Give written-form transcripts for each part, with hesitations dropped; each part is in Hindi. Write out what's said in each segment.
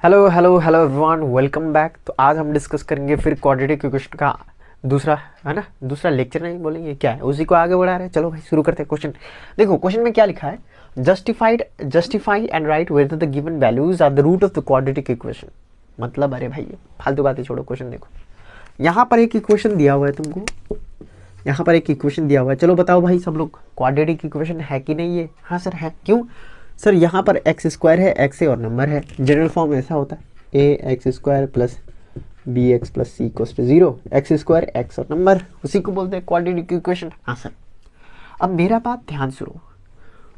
Hello hello hello everyone, welcome back. तो आज हम डिस्कस करेंगे फिर क्वाड्रेटिक इक्वेशन का दूसरा, है ना, दूसरा लेक्चर नहीं बोलेंगे, क्या है उसी को आगे बढ़ा रहे हैं। चलो भाई शुरू करते हैं। क्वेश्चन देखो, क्वेश्चन में क्या लिखा है, justify and write whether the given values are the root of the quadratic equation. मतलब अरे भाई फालतू बातें छोड़ो, क्वेश्चन देखो। यहाँ पर एक इक्वेशन दिया हुआ है तुमको, यहाँ पर एक इक्वेशन दिया हुआ है। चलो बताओ भाई सब लोग, क्वाड्रेटिक इक्वेशन है कि नहीं ये? हाँ सर है। क्यों सर? यहाँ पर एक्स स्क्वायर है, एक्स और नंबर है, जनरल फॉर्म ऐसा होता है a x square plus b x plus c equals to zero. X square x और नंबर, उसी को बोलते हैं क्वाड्रेटिक इक्वेशन। हाँ सर। अब मेरा बात ध्यान सुनो,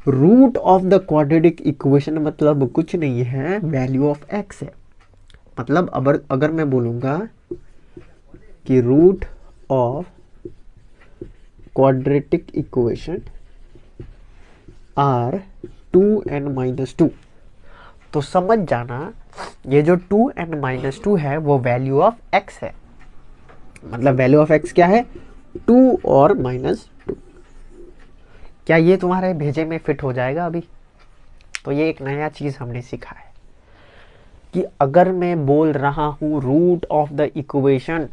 root of the quadratic equation मतलब कुछ नहीं है, वैल्यू ऑफ एक्स है। मतलब अगर मैं बोलूँगा कि root of quadratic equation are 2n-2, तो समझ जाना ये जो 2n-2 है वो वैल्यू ऑफ x है। मतलब वैल्यू ऑफ x क्या है? 2 और -2। क्या ये तुम्हारे भेजे में फिट हो जाएगा अभी? तो ये एक नया चीज हमने सीखा है कि अगर मैं बोल रहा हूं रूट ऑफ द इक्वेशन,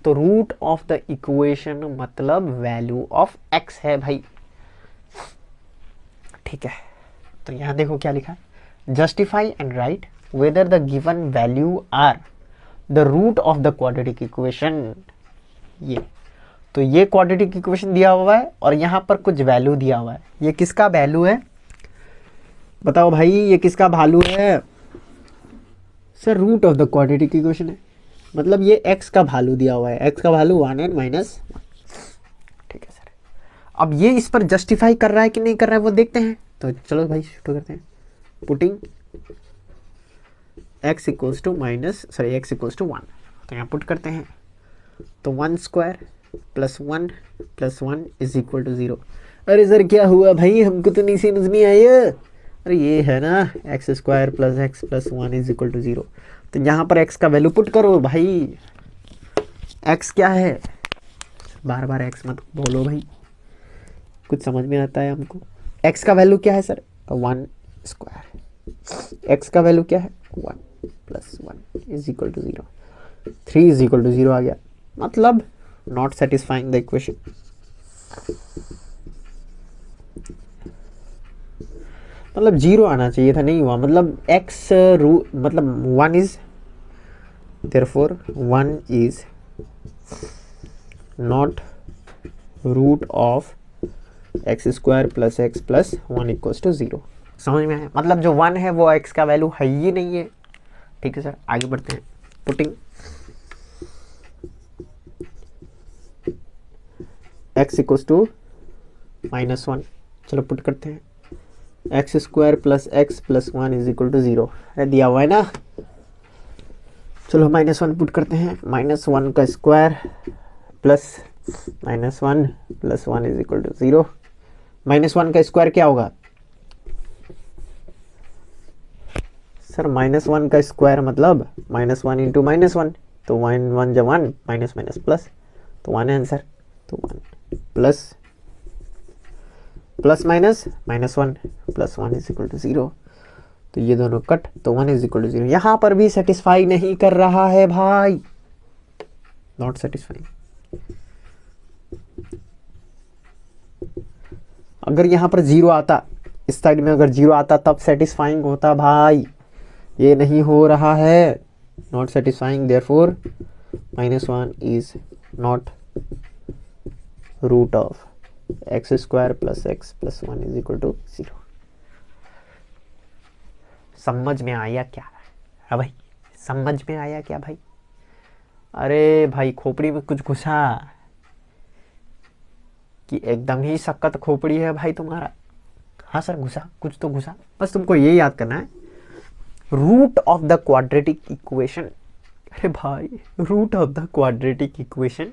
तो रूट ऑफ द इक्वेशन मतलब वैल्यू ऑफ x है भाई। ठीक है, तो यहां देखो क्या लिखा है, justify and write whether the given value are the root of the quadratic equation. ये तो ये क्वाड्रेटिक इक्वेशन दिया हुआ है और यहाँ पर कुछ वैल्यू दिया हुआ है। ये किसका वैल्यू है बताओ भाई, ये किसका वैल्यू है? Sir root of the quadratic equation है, मतलब ये x का वैल्यू दिया हुआ है, x का वैल्यू 1n-1। ठीक है सर। अब ये इस पर जस्टिफाई कर रहा है कि नहीं कर रहा है वो देखते हैं। तो चलो भाई शुरू करते हैं। Putting x equals to x equals to 1, तो यहाँ पुट करते हैं। तो 1 square plus one is equal to 0। अरे सर क्या हुआ भाई, हमको तो नहीं समझ में आया। अरे ये है ना x square plus x plus 1 is equal to 0। तो यहाँ पर x का वैल्यू पुट करो भाई। x क्या है? बार बार x मत बोलो भाई, कुछ समझ में आता है हमको। x का वैल्यू क्या है सर? 1 स्क्वायर। x का वैल्यू क्या है? 1 plus 1 is equal to 0। 3 is equal to 0 आ गया, मतलब नॉट सेटिस्फाइंग द इक्वेशन। मतलब 0 आना चाहिए था, नहीं हुआ। मतलब x मतलब 1 is, therefore 1 is not root of x square plus x plus 1 equals to 0। समझ में आया? मतलब जो 1 है वो x का वैल्यू है ही नहीं है। ठीक है सर, आगे बढ़ते हैं। पुटिंग x इक्वल्स टू -1, चलो पुट करते हैं। X square plus x plus 1 is equal to 0 दिया हुआ है ना। चलो -1 पुट करते हैं। -1 का square plus -1 plus 1 is equal to 0। -1 का स्क्वायर क्या होगा सर? -1 का स्क्वायर मतलब -1 इंटू -1, तो 1 1 जब 1 माइनस माइनस प्लस, तो 1 है आंसर। तो 1 plus -1 plus 1 is equal to 0। तो ये दोनों कट, तो 1 इज इक्वल टू 0। यहाँ पर भी सेटिस्फाई नहीं कर रहा है भाई, नॉट सेटिस्फाइंग। अगर यहाँ पर 0 आता, इस साइड में अगर 0 आता तब सेटिस्फाइंग होता भाई, ये नहीं हो रहा है, not satisfying. Therefore -1 is not root of x square plus x plus 1 is equal to 0। समझ में आया क्या? हाँ भाई, समझ में आया क्या भाई? अरे भाई खोपड़ी में कुछ घुसा कि एकदम ही सख्त खोपड़ी है भाई तुम्हारा? हाँ सर घुसा, कुछ तो घुसा। बस तुमको ये याद करना है, root of the quadratic equation. अरे भाई root of the quadratic equation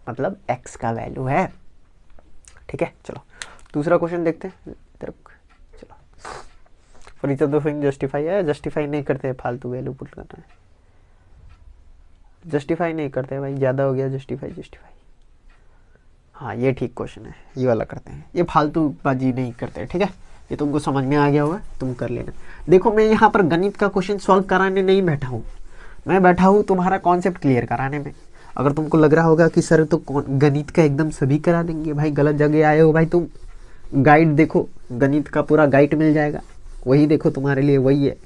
मतलब x का वैल्यू है। ठीक है, चलो दूसरा क्वेश्चन देखते हैं। चलो for each of the following justify है, जस्टिफाई नहीं करते, फालतू वैल्यू पुट करना है। जस्टिफाई नहीं करते भाई, ज़्यादा हो गया जस्टिफाई। हाँ ये ठीक क्वेश्चन है, ये वाला करते हैं, ये फालतू बाजी नहीं करते। ठीक है, ये तुमको समझ में आ गया होगा, तुम कर लेना। देखो मैं यहाँ पर गणित का क्वेश्चन सॉल्व कराने नहीं बैठा हूँ, मैं बैठा हूँ तुम्हारा कॉन्सेप्ट क्लियर कराने में। अगर तुमको लग रहा होगा कि सर तो गणित का एकदम सभी करा देंगे, भाई गलत जगह आए हो भाई। तुम गाइड देखो, गणित का पूरा गाइड मिल जाएगा, वही देखो तुम्हारे लिए वही है।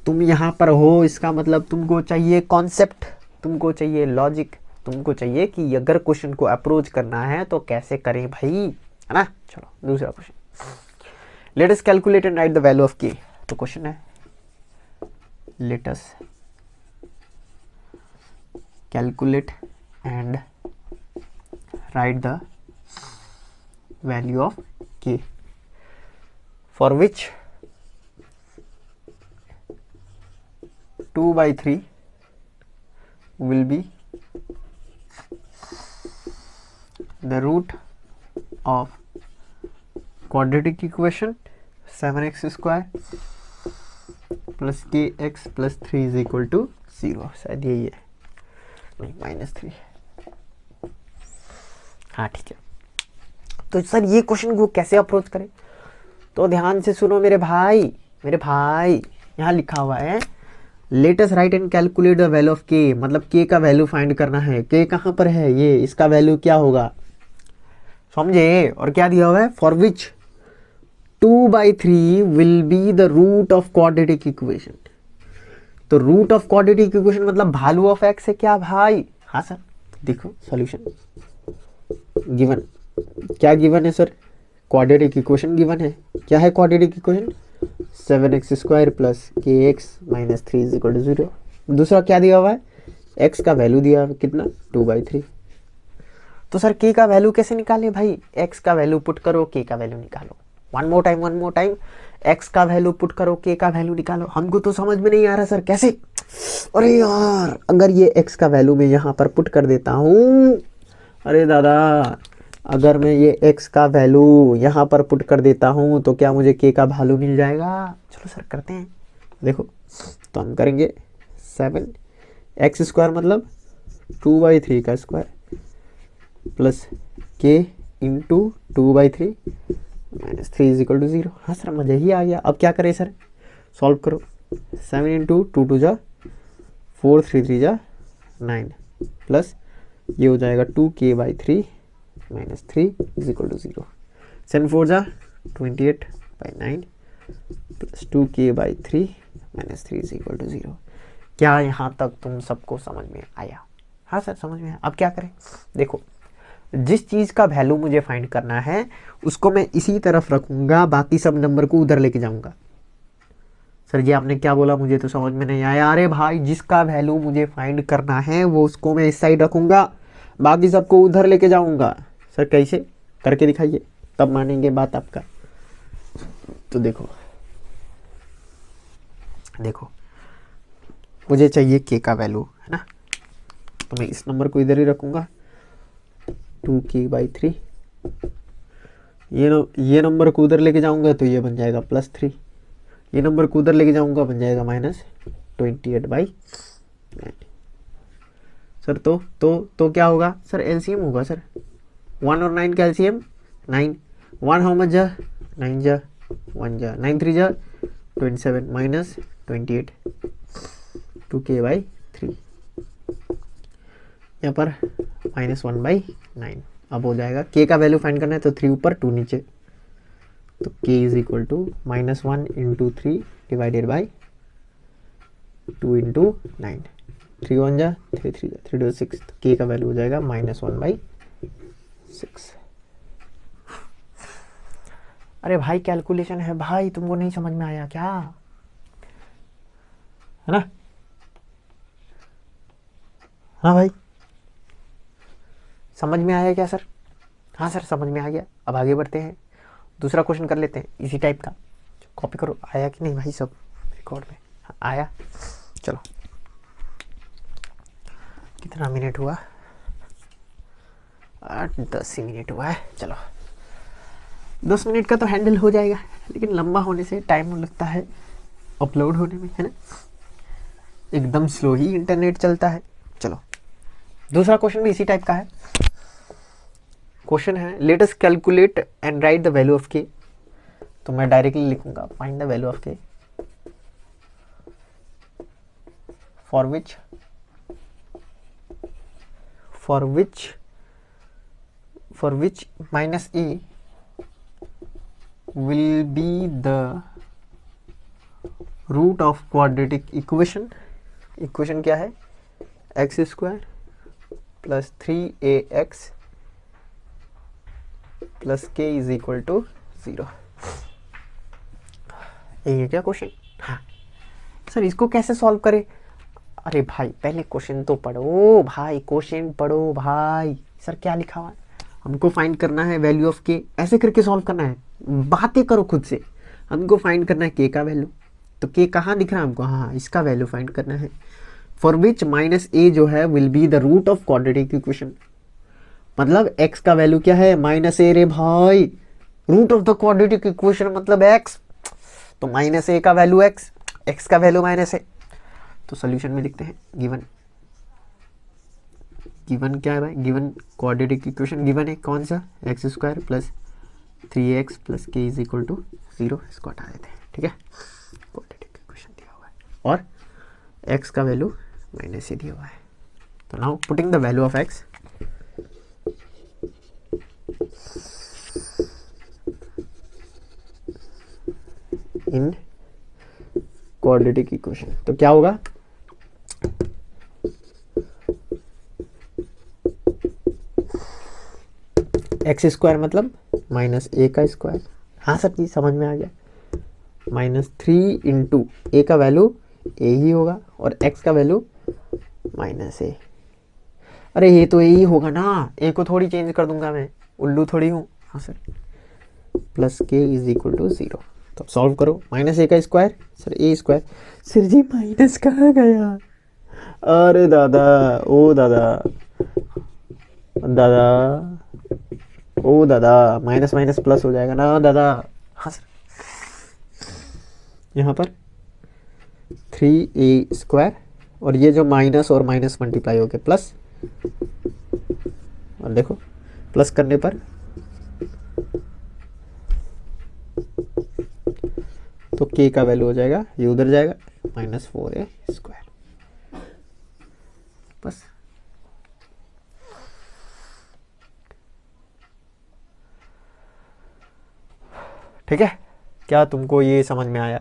तुम यहाँ पर हो इसका मतलब तुमको चाहिए कॉन्सेप्ट, तुमको चाहिए लॉजिक, तुमको चाहिए कि अगर क्वेश्चन को अप्रोच करना है तो कैसे करें भाई, है ना। चलो दूसरा question, late us calculate and write the value of k. तो क्वेश्चन है let us calculate and write the value of k for which 2/3 will be the root of quadratic equation 7x square plus kx plus 3 is equal to 0। शायद यही है, नहीं -3। हाँ ठीक है। तो सर ये क्वेश्चन को कैसे अप्रोच करें, तो ध्यान से सुनो मेरे भाई, यहाँ लिखा हुआ है let us right and calculate the value of के, मतलब के का वैल्यू फाइंड करना है। के कहाँ पर है, ये इसका वैल्यू क्या होगा, समझे। और क्या दिया हुआ है, for which 2/3 will be the root of quadratic equation. तो रूट ऑफ क्वाड्रेटिक इक्वेशन मतलब वैल्यू ऑफ एक्स है क्या भाई। हाँ सर, देखो सॉल्यूशन गिवन, क्या गिवन है सर, क्वाड्रेटिक इक्वेशन गिवन है। क्या है quadratic equation, 7x square plus k x minus 3 is equal to 0। दूसरा क्या दिया हुआ है, x का वैल्यू दिया हुआ है कितना, 2/3। तो सर k का वैल्यू कैसे निकाले भाई, x का वैल्यू पुट करो, k का वैल्यू निकालो। वन मोर टाइम, x का वैल्यू पुट करो, k का वैल्यू निकालो। हमको तो समझ में नहीं आ रहा सर कैसे। अरे यार, अगर ये x का वैल्यू मैं यहाँ पर पुट कर देता हूँ, अरे दादा अगर मैं ये x का वैल्यू यहाँ पर पुट कर देता हूँ तो क्या मुझे k का वैल्यू मिल जाएगा। चलो सर करते हैं, देखो तो हम करेंगे 7x स्क्वायर मतलब 2/3 का square plus k into 2/3 minus 3 is equal to 0। हाँ सर मजा ही आ गया। अब क्या करें सर, सॉल्व करो। 7 इंटू 2 2 जा 4 3 3 जा 9 प्लस ये हो जाएगा 2k/3 minus 3 is equal to 0। 7 4 जा 28/9 plus 2k/3 minus 3 is equal to 0। क्या यहाँ तक तुम सबको समझ में आया। हाँ सर समझ में आया। अब क्या करें, देखो जिस चीज़ का वैल्यू मुझे फाइंड करना है उसको मैं इसी तरफ रखूँगा, बाकी सब नंबर को उधर लेके जाऊँगा। सर जी आपने क्या बोला, मुझे तो समझ में नहीं आया। अरे भाई जिसका वैल्यू मुझे फाइंड करना है वो उसको मैं इस साइड रखूँगा, बाकी सबको उधर लेके जाऊँगा। सर कैसे करके दिखाइए, तब मानेंगे बात आपका। तो देखो मुझे चाहिए के का वैल्यू, है ना, तो मैं इस नंबर को इधर ही रखूँगा 2k/3। ये नंबर को उधर लेके जाऊँगा तो ये बन जाएगा +3। ये नंबर को उधर लेके जाऊँगा बन जाएगा -28/9। सर तो क्या होगा सर, एलसीएम होगा सर। 1 और 9 का एलसीएम 9। 1 हाउ मच जा 9 जा 1 जा 9 3 जा 27 माइनस 28 2k/3। यहाँ पर -1/9। अब हो जाएगा k का वैल्यू फाइंड करना है तो 3 ऊपर 2 नीचे, तो k is equal to -1 into 3 divided by 2 into 9। 3 1 जा 3 3 जा 3 2 6, तो k का वैल्यू हो जाएगा -1/6। अरे भाई कैलकुलेशन है भाई, तुमको नहीं समझ में आया क्या, है ना। हाँ भाई समझ में आया क्या सर। हाँ सर समझ में आ गया। अब आगे बढ़ते हैं, दूसरा क्वेश्चन कर लेते हैं इसी टाइप का। कॉपी करो, आया कि नहीं भाई सब रिकॉर्ड में। हाँ, आया। चलो कितना मिनट हुआ, 8-10 मिनट हुआ है। चलो 10 मिनट का तो हैंडल हो जाएगा, लेकिन लंबा होने से टाइम लगता है अपलोड होने में, है ना। एकदम स्लो ही इंटरनेट चलता है। चलो दूसरा क्वेश्चन भी इसी टाइप का है। क्वेश्चन है let us calculate and write the value of k तो मैं डायरेक्टली लिखूंगा find the value of k for which minus e will be the root of quadratic equation. Equation क्या है? X square plus 3ax plus k is equal to 0. यही है क्या क्वेश्चन? हाँ सर, इसको कैसे सॉल्व करें? अरे भाई पहले क्वेश्चन तो पढ़ो भाई, क्वेश्चन पढ़ो भाई. सर क्या लिखा हुआ है? हमको फाइंड करना है वैल्यू ऑफ के. ऐसे करके सॉल्व करना है, बातें करो खुद से. हमको फाइंड करना है के का वैल्यू. तो के कहाँ दिख रहा है हमको? हाँ, इसका वैल्यू फाइंड करना है. फॉर विच माइनस ए जो है will be the root of quadratic equation. मतलब x का वैल्यू क्या है? Minus a. रे भाई, root of the quadratic equation मतलब x, तो माइनस ए का वैल्यू x का वैल्यू माइनस ए. तो सोल्यूशन में लिखते हैं गिवन क्या है भाई? गिवन क्वाड्रेटिक इक्वेशन गिवन है कौन सा? X square plus 3x plus k is equal to 0. इसको हटा देते हैं. ठीक है, क्वाड्रेटिक इक्वेशन दिया हुआ है और x का वैल्यू माइनस ए दिया हुआ है. तो now putting the value of x in quadratic equation, तो क्या होगा? एक्स स्क्वायर मतलब माइनस ए का स्क्वायर. हाँ सर जी, समझ में आ गया. माइनस 3 इंटू ए का वैल्यू ए ही होगा और एक्स का वैल्यू माइनस ए. अरे ये तो ए ही होगा ना, ए को थोड़ी चेंज कर दूंगा मैं, उल्लू थोड़ी हूँ. हाँ sir, plus k is equal to 0. तो सॉल्व करो. माइनस ए का स्क्वायर, सर ए स्क्वायर. सर जी माइनस कहाँ गया? अरे दादा, ओ दादा, ओ दादा, माइनस माइनस प्लस हो जाएगा ना दादा. हाँ सर, यहाँ पर 3a स्क्वायर और ये जो माइनस और माइनस मल्टीप्लाई हो गए प्लस, और देखो प्लस करने पर तो k का वैल्यू हो जाएगा, ये उधर जाएगा, माइनस 4a स्क्वायर. बस ठीक है. क्या तुमको ये समझ में आया?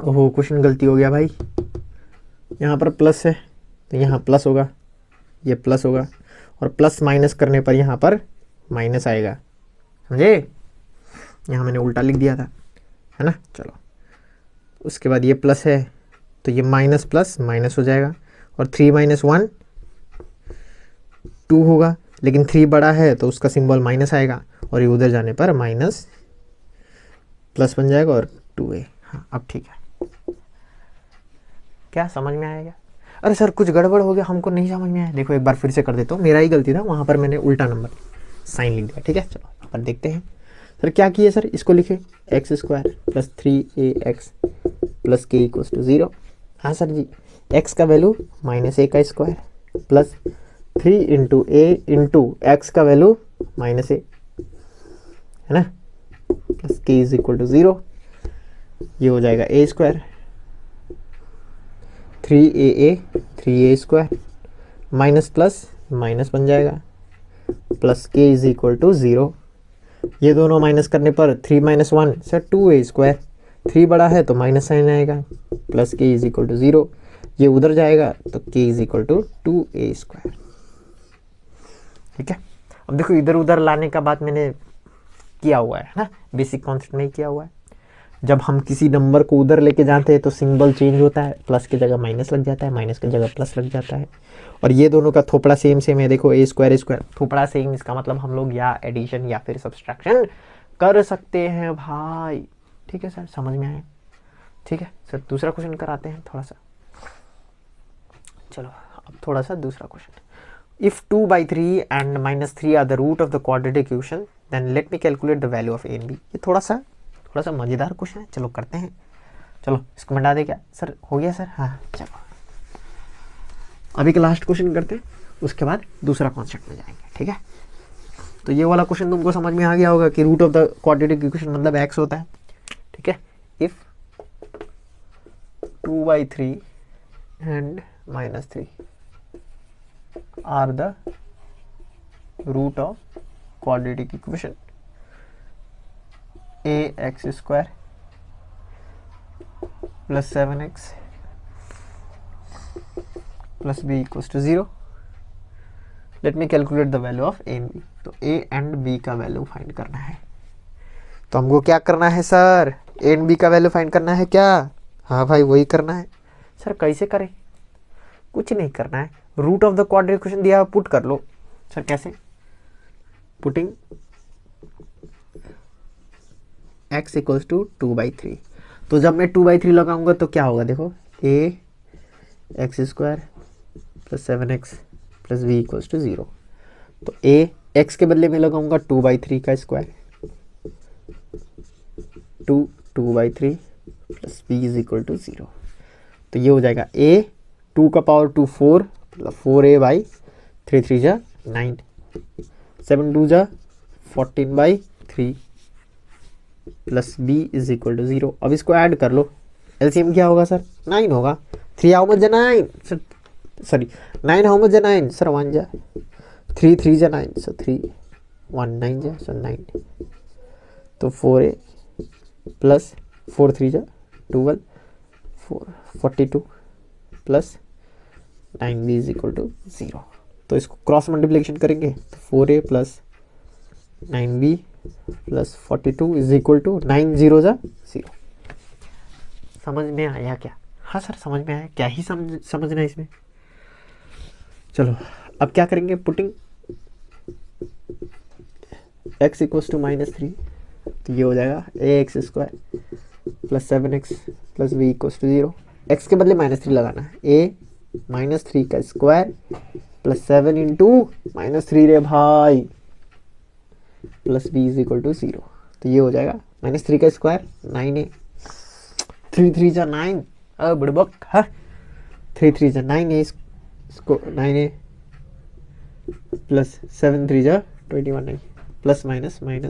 ओहो, क्वेश्चन गलती हो गया भाई. यहाँ पर प्लस है तो यहाँ प्लस होगा, ये प्लस होगा और प्लस माइनस करने पर यहाँ पर माइनस आएगा. समझे? यहाँ मैंने उल्टा लिख दिया था, है ना. चलो, उसके बाद ये प्लस है तो ये माइनस प्लस माइनस हो जाएगा और 3 माइनस 1 2 होगा, लेकिन 3 बड़ा है तो उसका सिंबल माइनस आएगा और ये उधर जाने पर माइनस प्लस बन जाएगा और 2a. हाँ अब ठीक है. क्या समझ में आएगा? अरे सर कुछ गड़बड़ हो गया, हमको नहीं समझ में आया. देखो एक बार फिर से कर देता हूँ, मेरा ही गलती था, वहाँ पर मैंने उल्टा नंबर साइन लिख दिया. ठीक है, चलो यहाँ पर देखते हैं. सर क्या किए सर? इसको लिखे x square plus 3ax plus के इक्वल्स टू 0. हाँ सर जी, एक्स का वैल्यू माइनस ए का स्क्वायर प्लस 3 इंटू ए इंटू एक्स का वैल्यू माइनस ए, है ना, plus k is equal to 0. ये हो जाएगा a square 3a square minus plus minus बन जाएगा plus k is equal to 0. ये दोनों माइनस करने पर 3 माइनस 1 सर 2a स्क्वायर. 3 बड़ा है तो माइनस साइन आएगा plus k is equal to 0. ये उधर जाएगा तो k is equal to 2a square. ठीक है. अब देखो इधर उधर लाने का बात मैंने किया हुआ है ना, बेसिक कॉन्सेप्ट में ही किया हुआ है. जब हम किसी नंबर को उधर लेके जाते हैं तो सिंबल चेंज होता है, प्लस की जगह माइनस लग जाता है, माइनस की जगह प्लस लग जाता है. और ये दोनों का थोपड़ा सेम सेम है. देखो ए स्क्वायर थोपड़ा सेम, इसका मतलब हम लोग या एडिशन या फिर सब्सट्रैक्शन कर सकते हैं भाई. ठीक है सर, समझ में आया? ठीक है सर, दूसरा क्वेश्चन कराते हैं थोड़ा सा. चलो अब थोड़ा सा दूसरा question. If 2/3 and -3 are the root of the quadratic equation then let me calculate the value of a and b. ये थोड़ा सा थोड़ा सा मज़ेदार क्वेश्चन है, चलो करते हैं। चलो इसको मिटा दे क्या सर, हो गया सर? हाँ चलो अभी का लास्ट क्वेश्चन करते हैं, उसके बाद दूसरा कॉन्सेप्ट में जाएंगे, ठीक है। तो ये वाला क्वेश्चन तुमको समझ में आ गया होगा कि root of the quadratic equation मतलब x होता है, ठीक है। If 2/3 and -3 are the root of quadratic equation ax² + 7x + b = 0, let me calculate the value of a and b. तो ए एंड बी का वैल्यू फाइंड करना है, तो हमको क्या करना है सर? ए एंड बी का वैल्यू फाइंड करना है क्या? हाँ भाई वही करना है। सर कैसे करें? कुछ नहीं करना है, root of the quadratic equation दिया है पुट कर लो। सर कैसे? Putting x = 2/3। तो जब मैं 2/3 लगाऊंगा तो क्या होगा? देखो ax² + 7x + b = 0। तो a x के बदले में लगाऊंगा 2/3 का स्क्वायर, 2/3 + b = 0। तो ये हो जाएगा a 2 का पावर 2 4 मतलब 4a/3 3 जा 9, 7 2 जा 14/3 + b = 0। अब इसको ऐड कर लो, एलसीएम क्या होगा सर? 9 होगा। 3 हाउ मच जा 9 सर, सॉरी 9 हाउ मच जा 9 सर? 1 जा 3 3 जा 9 सो 3 1 9 जा सो 9। तो 4a + 4 3 जा 12 4 42 + 9b = 0। तो इसको क्रॉस मल्टीप्लिकेशन करेंगे तो 4a + 9b + 42 = 9 0 जा 0। समझ में आया क्या? हाँ सर समझ में आया। क्या ही समझना है इसमें। चलो अब क्या करेंगे? पुटिंग x = -3, तो ये हो जाएगा ax² + 7x + b = 0। x के बदले -3 लगाना है, a -3 का स्क्वायर + 7 × -3 रे भाई + b = 0। तो ये हो जाएगा -3 का स्क्वायर 9a 3 3 जा 9 बुड़बक, हाँ 3 3 जा 9a इसको 9a + 7 3 जा 21 नहीं ±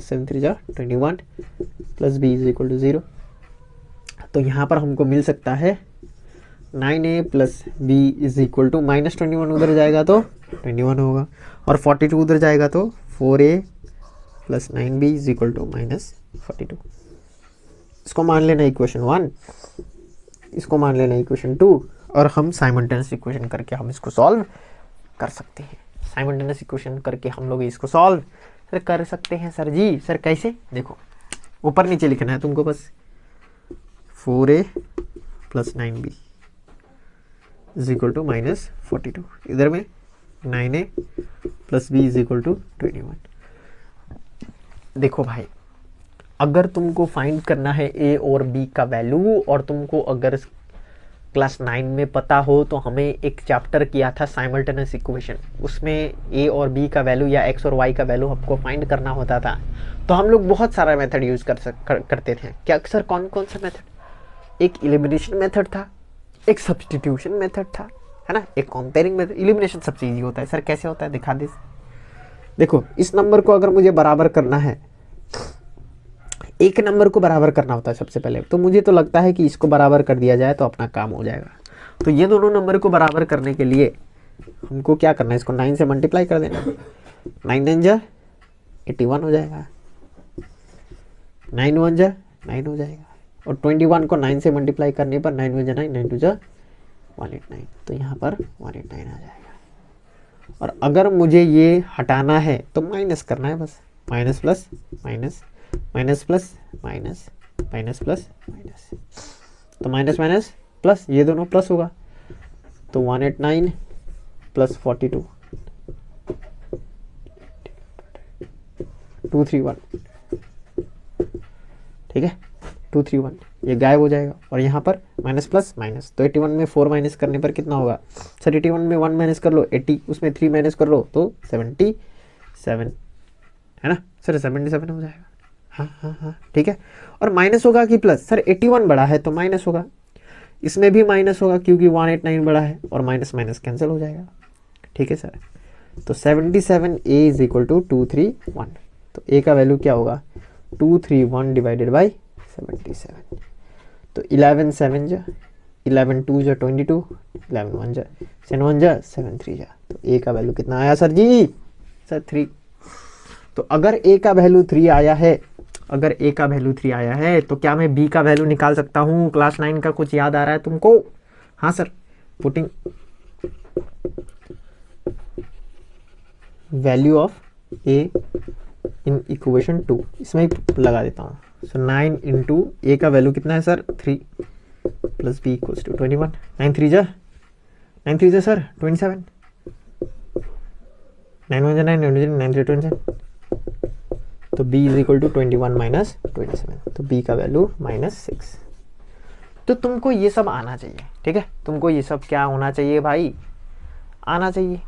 7 3 जा 21 + b = 0। तो यहाँ पर हमको मिल सकता है 9a + b = -21 उधर जाएगा तो 21 होगा, और 42 उधर जाएगा तो 4a + 9b = -42। इसको मान लेना इक्वेशन 1, इसको मान लेना इक्वेशन 2, और हम साइमल्टेनियस इक्वेशन करके हम इसको सॉल्व कर सकते हैं। साइमल्टेनियस इक्वेशन करके हम लोग इसको सॉल्व कर सकते हैं सर जी। सर कैसे? देखो ऊपर नीचे लिखना है तुमको बस। 4a + 9b = -42, इधर में 9a + b = 21। देखो भाई अगर तुमको फाइंड करना है a और b का वैल्यू, और तुमको अगर क्लास 9 में पता हो तो हमें एक चैप्टर किया था साइमल्टेनियस इक्वेशन, उसमें a और b का वैल्यू या x और y का वैल्यू हमको फाइंड करना होता था। तो हम लोग बहुत सारा मेथड यूज़ करते थे। क्या सर? कौन कौन सा मेथड? एक एलिमिनेशन मेथड था, एक सब्सटीट्यूशन मेथड था, है ना, एक कंपेयरिंग मेथड। एलिमिनेशन सबसे ईजी होता है सर। कैसे होता है दिखा दे। देखो इस नंबर को अगर मुझे बराबर करना है, एक नंबर को बराबर करना होता है सबसे पहले, तो मुझे तो लगता है कि इसको बराबर कर दिया जाए तो अपना काम हो जाएगा। तो ये दोनों नंबर को बराबर करने के लिए हमको क्या करना है? इसको 9 से मल्टीप्लाई कर देना। 9 9 जा 81 हो जाएगा, 9 1 जा 9 हो जाएगा, और 21 को 9 से मल्टीप्लाई करने पर 9 1 जा 9 9 2 जा 189, तो यहाँ पर 189 आ जाएगा। और अगर मुझे ये हटाना है तो माइनस करना है बस, minus plus minus minus plus minus minus plus minus, तो माइनस माइनस प्लस, ये दोनों प्लस होगा, तो 189 + 42 231, ठीक है 231, ये गायब हो जाएगा। और यहाँ पर माइनस प्लस माइनस, तो 81 में 4 माइनस करने पर कितना होगा सर? 81 में 1 माइनस कर लो, 80 उसमें 3 माइनस कर लो तो 77, है ना सर? 77 हो जाएगा, हाँ हाँ हाँ ठीक है। और माइनस होगा कि प्लस? सर 81 बड़ा है तो माइनस होगा, इसमें भी माइनस होगा क्योंकि 189 बड़ा है, और माइनस माइनस कैंसिल हो जाएगा। ठीक है सर। तो 77 ए इज इक्वल टू 231। तो ए का वैल्यू क्या होगा? 231 डिवाइडेड बाई 77। तो 11 7 जा, 11 2 जा 22, 11 1 जा 7 1 जा 7 3 जा। तो ए का वैल्यू कितना आया सर जी? सर 3। तो अगर ए का वैल्यू 3 आया है, अगर ए का वैल्यू 3 आया है तो क्या मैं बी का वैल्यू निकाल सकता हूँ? क्लास 9 का कुछ याद आ रहा है तुमको? हाँ sir. Putting value of A in equation 2, इसमें ही लगा देता हूँ। सो 9 इंटू ए का वैल्यू कितना है sir? 3 plus b equals to 21। 9 3 जा, 9 3 जा सर 27, 9 1 जा 9, 9 3 27। तो b is equal to 21 minus 27। तो b का वैल्यू -6। तो तुमको ये सब आना चाहिए, ठीक है? तुमको ये सब क्या होना चाहिए भाई? आना चाहिए।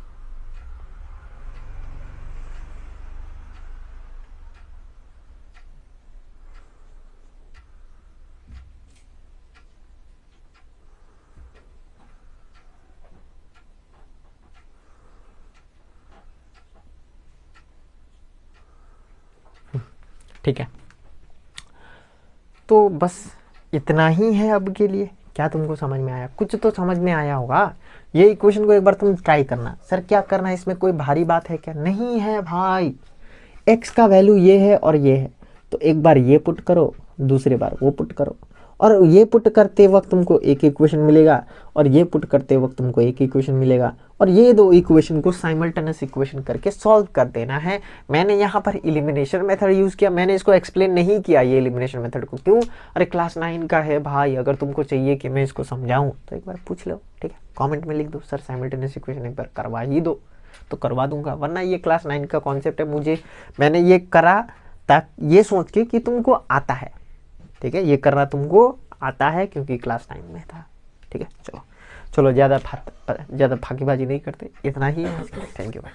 ठीक है, तो बस इतना ही है अब के लिए। क्या तुमको समझ में आया? कुछ तो समझ में आया होगा। ये इक्वेशन को एक बार तुम ट्राई करना। सर क्या करना है इसमें? कोई भारी बात है क्या? नहीं है भाई। एक्स का वैल्यू ये है और ये है, तो एक बार ये पुट करो, दूसरी बार वो पुट करो, और ये पुट करते वक्त तुमको एक इक्वेशन मिलेगा, और ये पुट करते वक्त तुमको एक इक्वेशन मिलेगा, और ये दो इक्वेशन को साइमल्टेनियस इक्वेशन करके सॉल्व कर देना है। मैंने यहाँ पर एलिमिनेशन मेथड यूज़ किया, मैंने इसको एक्सप्लेन नहीं किया ये एलिमिनेशन मेथड को। क्यों? अरे क्लास 9 का है भाई, अगर तुमको चाहिए कि मैं इसको समझाऊँ तो एक बार पूछ लो, ठीक है? कॉमेंट में लिख दो सर साइमल्टेनियस इक्वेशन एक बार करवा ही दो, तो करवा दूंगा। वरना ये क्लास 9 का कॉन्सेप्ट है, मुझे मैंने ये करा ताकि ये सोच के कि तुमको आता है, ठीक है? ये करना तुमको आता है क्योंकि क्लास 9 में था, ठीक है? चलो चलो, ज़्यादा फाकीबाजी नहीं करते, इतना ही है आज के लिए। थैंक यू भाई।